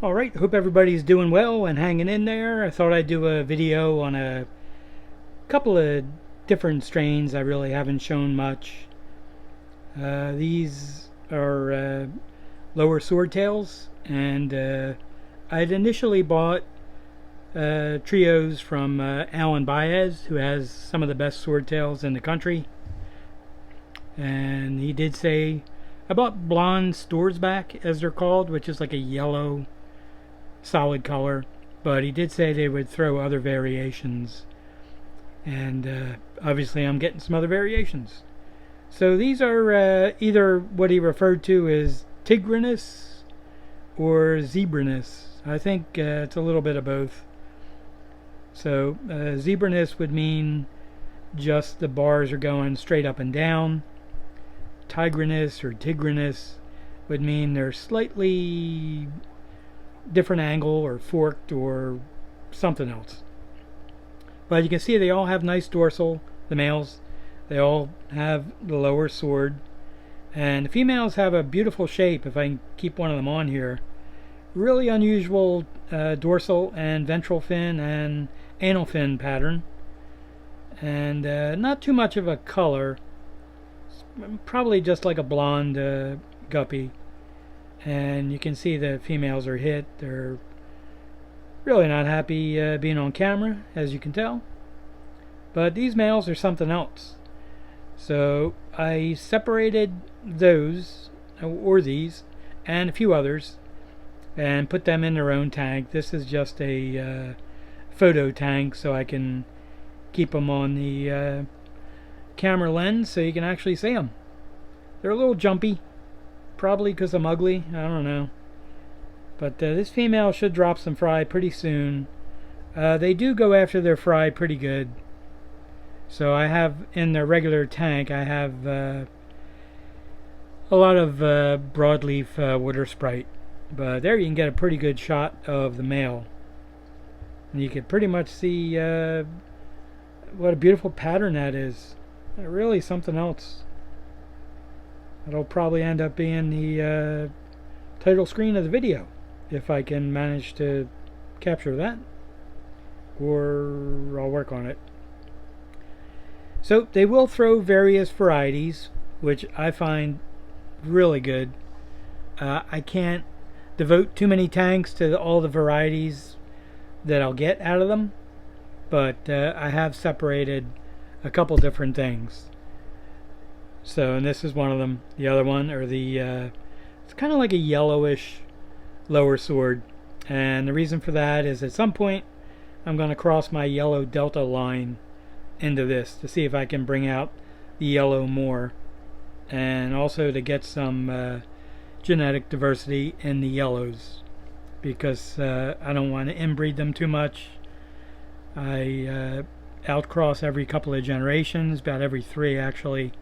Alright, hope everybody's doing well and hanging in there. I thought I'd do a video on a couple of different strains I really haven't shown much. These are lower swordtails, and I'd initially bought trios from Alan Baez, who has some of the best swordtails in the country. And he did say, I bought Blonde Stoerzbach, as they're called, which is like a yellow solid color, but he did say they would throw other variations, and obviously I'm getting some other variations. So these are either what he referred to as tigrinous or zebrinous. I think it's a little bit of both. So zebrinous would mean just the bars are going straight up and down. Tigrinous or tigrinous would mean they're slightly different angle or forked or something else. But you can see they all have nice dorsal, the males. They all have the lower sword. And the females have a beautiful shape, if I can keep one of them on here. Really unusual dorsal and ventral fin and anal fin pattern. And not too much of a color. Probably just like a blonde guppy. And you can see the females are hit. They're really not happy being on camera, as you can tell. But these males are something else. So I separated those, or these, and a few others, and put them in their own tank. This is just a photo tank, so I can keep them on the camera lens so you can actually see them. They're a little jumpy. Probably because I'm ugly, I don't know. But this female should drop some fry pretty soon. They do go after their fry pretty good. So I have, in their regular tank, I have a lot of broadleaf water sprite. But there you can get a pretty good shot of the male. And you can pretty much see what a beautiful pattern that is. Really something else. It'll probably end up being the title screen of the video, if I can manage to capture that, or I'll work on it. So they will throw various varieties, which I find really good. I can't devote too many tanks to all the varieties that I'll get out of them, but I have separated a couple different things. So, and this is one of them. The other one, or the it's kind of like a yellowish lower sword, and the reason for that is at some point I'm going to cross my yellow delta line into this to see if I can bring out the yellow more, and also to get some genetic diversity in the yellows, because I don't want to inbreed them too much. I outcross every couple of generations, about every 3 actually.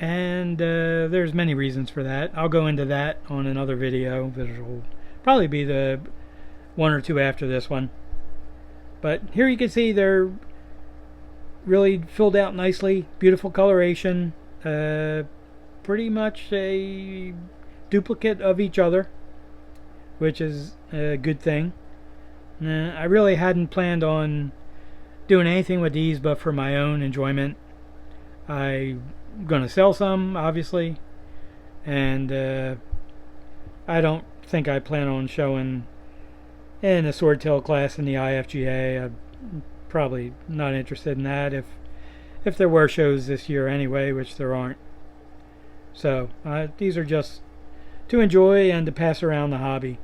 And there's many reasons for that. I'll go into that on another video. It'll probably be the 1 or 2 after this one. But here you can see they're really filled out nicely. Beautiful coloration. Pretty much a duplicate of each other, which is a good thing. I really hadn't planned on doing anything with these but for my own enjoyment. I'm going to sell some, obviously, and I don't think I plan on showing in a swordtail class in the IFGA. I'm probably not interested in that if there were shows this year anyway, which there aren't. So these are just to enjoy and to pass around the hobby.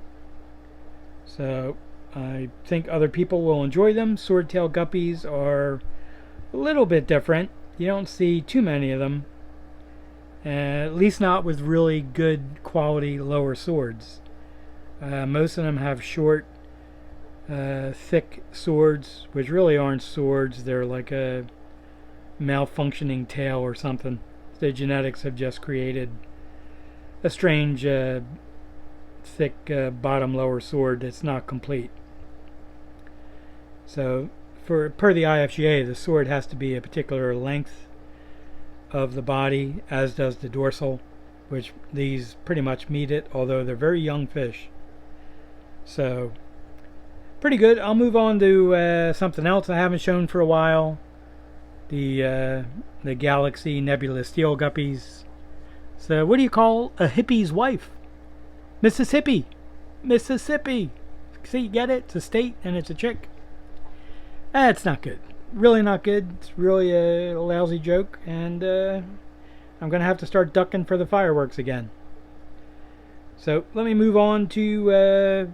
So I think other people will enjoy them. Swordtail guppies are a little bit different. You don't see too many of them, at least not with really good quality lower swords. Most of them have short, thick swords, which really aren't swords. They're like a malfunctioning tail or something. The genetics have just created a strange, thick bottom lower sword that's not complete. So per the IFGA, the sword has to be a particular length of the body, as does the dorsal, which these pretty much meet it, although they're very young fish. So, pretty good. I'll move on to something else I haven't shown for a while. The Galaxy Nebula Steel Guppies. So, what do you call a hippie's wife? Mississippi. Mississippi. See, you get it? It's a state and it's a chick. It's not good. Really not good. It's really a lousy joke, and I'm going to have to start ducking for the fireworks again. So let me move on to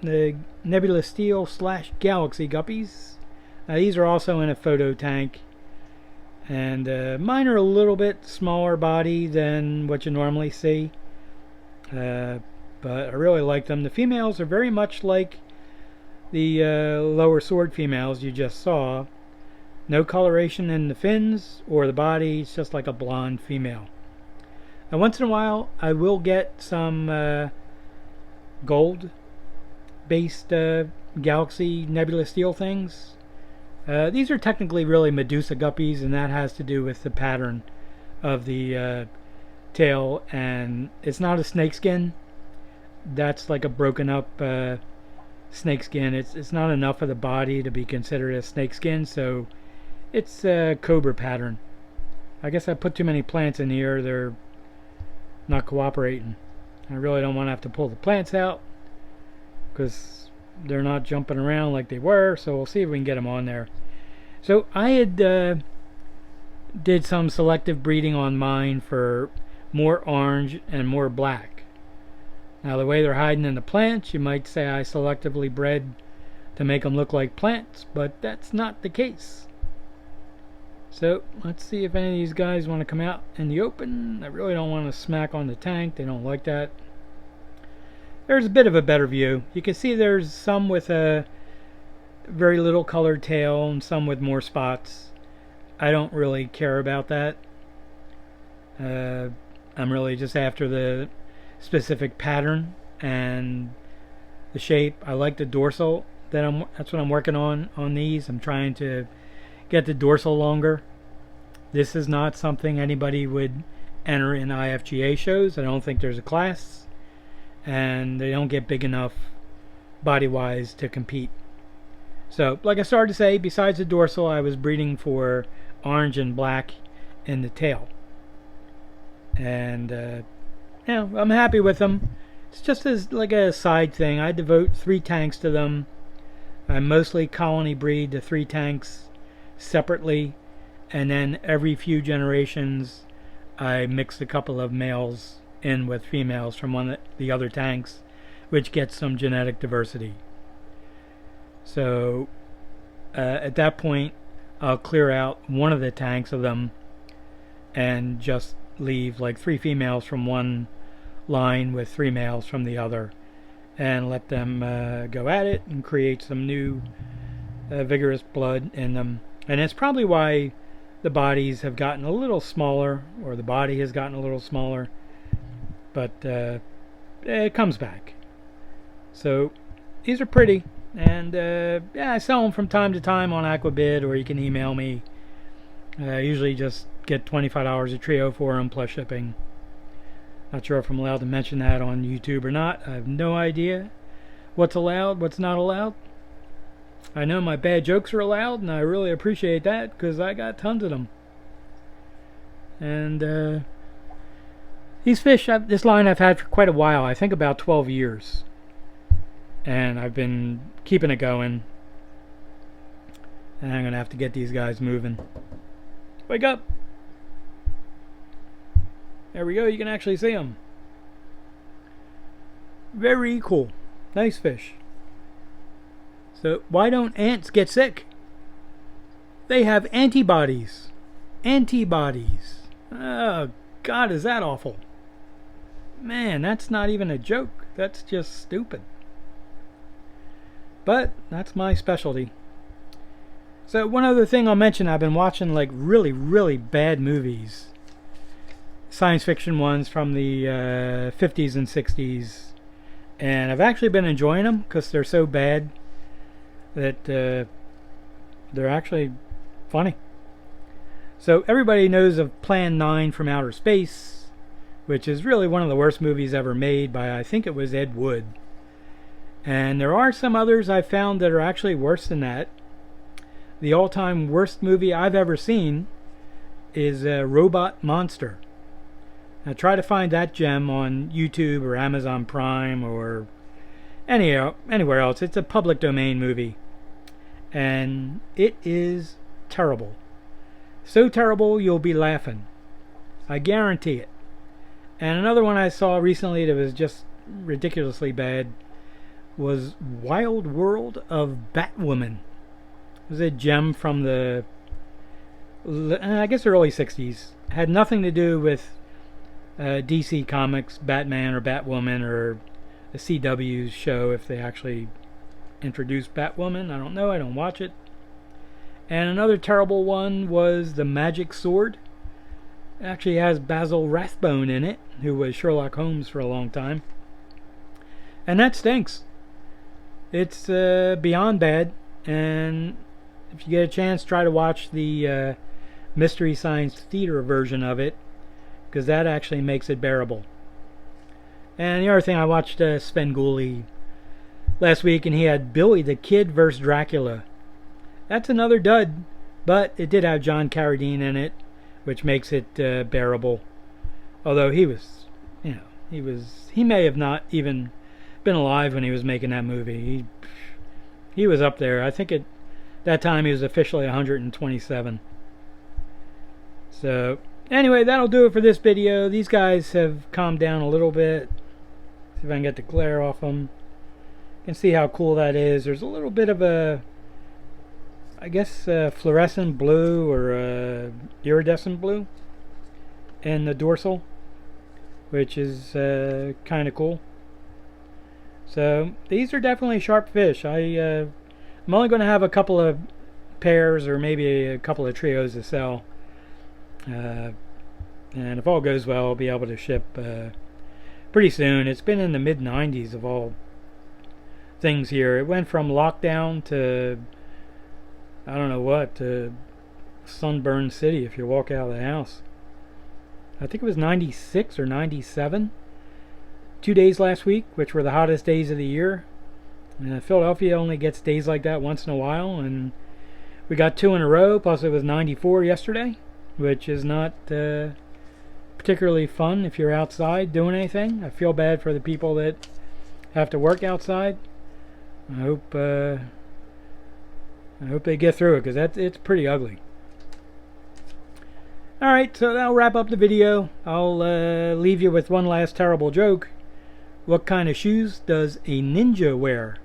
the Nebula Steel / Galaxy Guppies. These are also in a photo tank, and mine are a little bit smaller body than what you normally see, but I really like them. The females are very much like the lower sword females you just saw. No coloration in the fins or the body. It's just like a blonde female. Now, once in a while, I will get some gold-based Galaxy Nebula Steel things. These are technically really Medusa Guppies, and that has to do with the pattern of the tail. And it's not a snakeskin. That's like a broken up snakeskin. It's not enough of the body to be considered a snakeskin, so it's a cobra pattern. I guess I put too many plants in here. They're not cooperating. I really don't want to have to pull the plants out because they're not jumping around like they were, so we'll see if we can get them on there. So I had did some selective breeding on mine for more orange and more black. Now, the way they're hiding in the plants, you might say I selectively bred to make them look like plants, but that's not the case. So let's see if any of these guys want to come out in the open. I really don't want to smack on the tank. They don't like that. There's a bit of a better view. You can see there's some with a very little colored tail and some with more spots. I don't really care about that. I'm really just after the specific pattern and the shape. I like the dorsal. That's what I'm working on these. I'm trying to get the dorsal longer. This is not something anybody would enter in IFGA shows. I don't think there's a class, and they don't get big enough body-wise to compete. So, like I started to say, besides the dorsal, I was breeding for orange and black in the tail. And, I'm happy with them. It's just as like a side thing. I devote 3 tanks to them. I mostly colony breed the 3 tanks separately, and then every few generations I mix a couple of males in with females from one of the other tanks, which gets some genetic diversity. So at that point I'll clear out one of the tanks of them and just leave like 3 females from one line with 3 males from the other, and let them go at it and create some new vigorous blood in them. And it's probably why the bodies have gotten a little smaller, or the body has gotten a little smaller, but it comes back. So these are pretty, and I sell them from time to time on Aquabid, or you can email me. I usually just get $25 a trio for them plus shipping. Not sure if I'm allowed to mention that on YouTube or not. I have no idea what's allowed, what's not allowed. I know my bad jokes are allowed, and I really appreciate that because I got tons of them. And these fish, this line I've had for quite a while. I think about 12 years. And I've been keeping it going. And I'm going to have to get these guys moving. Wake up! There we go, you can actually see them. Very cool. Nice fish. So, why don't ants get sick? They have antibodies. Antibodies. Oh, God, is that awful. Man, that's not even a joke. That's just stupid. But, that's my specialty. So, one other thing I'll mention, I've been watching like really, really bad movies. Science fiction ones from the 50s and 60s. And I've actually been enjoying them because they're so bad that they're actually funny. So everybody knows of Plan 9 from Outer Space, which is really one of the worst movies ever made by, I think it was Ed Wood. And there are some others I found that are actually worse than that. The all-time worst movie I've ever seen is Robot Monster. Now try to find that gem on YouTube or Amazon Prime or anywhere else. It's a public domain movie. And it is terrible. So terrible you'll be laughing. I guarantee it. And another one I saw recently that was just ridiculously bad was Wild World of Batwoman. It was a gem from the, I guess, early 60s. Had nothing to do with DC Comics, Batman or Batwoman, or the CW's show, if they actually introduced Batwoman. I don't know, I don't watch it. And another terrible one was The Magic Sword. It actually has Basil Rathbone in it, who was Sherlock Holmes for a long time. And that stinks. It's beyond bad. And if you get a chance, try to watch the Mystery Science Theater version of it, because that actually makes it bearable. And the other thing, I watched Svengoolie last week, and he had Billy the Kid vs. Dracula. That's another dud, but it did have John Carradine in it, which makes it bearable. Although he was, he may have not even been alive when he was making that movie. He was up there. I think at that time he was officially 127. So anyway, that'll do it for this video. These guys have calmed down a little bit. See if I can get the glare off them. You can see how cool that is. There's a little bit of a, I guess, fluorescent blue or iridescent blue in the dorsal, which is kind of cool. So these are definitely sharp fish. I'm only going to have a couple of pairs or maybe a couple of trios to sell. And if all goes well, I'll be able to ship pretty soon. It's been in the mid-90s of all things here. It went from lockdown to, I don't know what, to Sunburn City if you walk out of the house. I think it was 96 or 97. 2 days last week, which were the hottest days of the year. Philadelphia only gets days like that once in a while, and we got 2 in a row, plus it was 94 yesterday, which is not particularly fun if you're outside doing anything. I feel bad for the people that have to work outside. I hope they get through it, because it's pretty ugly. Alright, so that'll wrap up the video. I'll leave you with one last terrible joke. What kind of shoes does a ninja wear?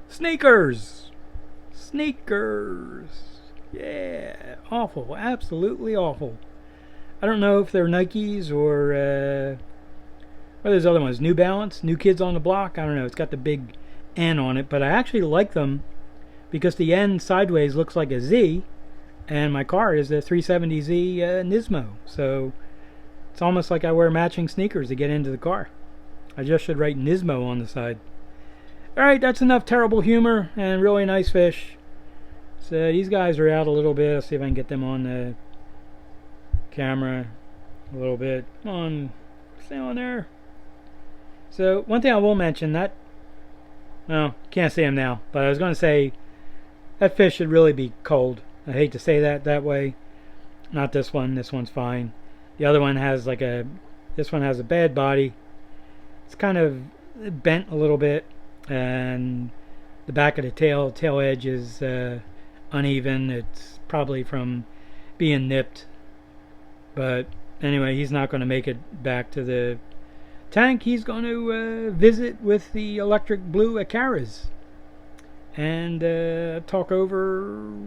Sneakers! Sneakers! Yeah, awful. Absolutely awful. I don't know if they're Nikes or what are those other ones? New Balance? New Kids on the Block? I don't know. It's got the big N on it, but I actually like them because the N sideways looks like a Z, and my car is a 370Z Nismo, so it's almost like I wear matching sneakers to get into the car. I just should write Nismo on the side. Alright, that's enough terrible humor and really nice fish. So these guys are out a little bit. Let's see if I can get them on the camera a little bit. Come on, stay on there. So one thing I will mention, that, well, can't see him now, but I was going to say that fish should really be cold. I hate to say that way. Not this one. This one's fine. The other one has like this one has a bad body. It's kind of bent a little bit, and the back of the tail edge is uneven. It's probably from being nipped. But anyway, he's not going to make it back to the tank. He's going to visit with the electric blue Acaras and talk over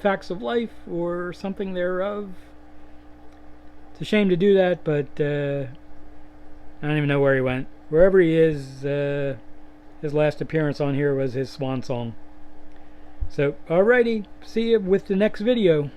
facts of life or something thereof. It's a shame to do that, but I don't even know where he went. Wherever he is, his last appearance on here was his swan song. So, alrighty, see you with the next video.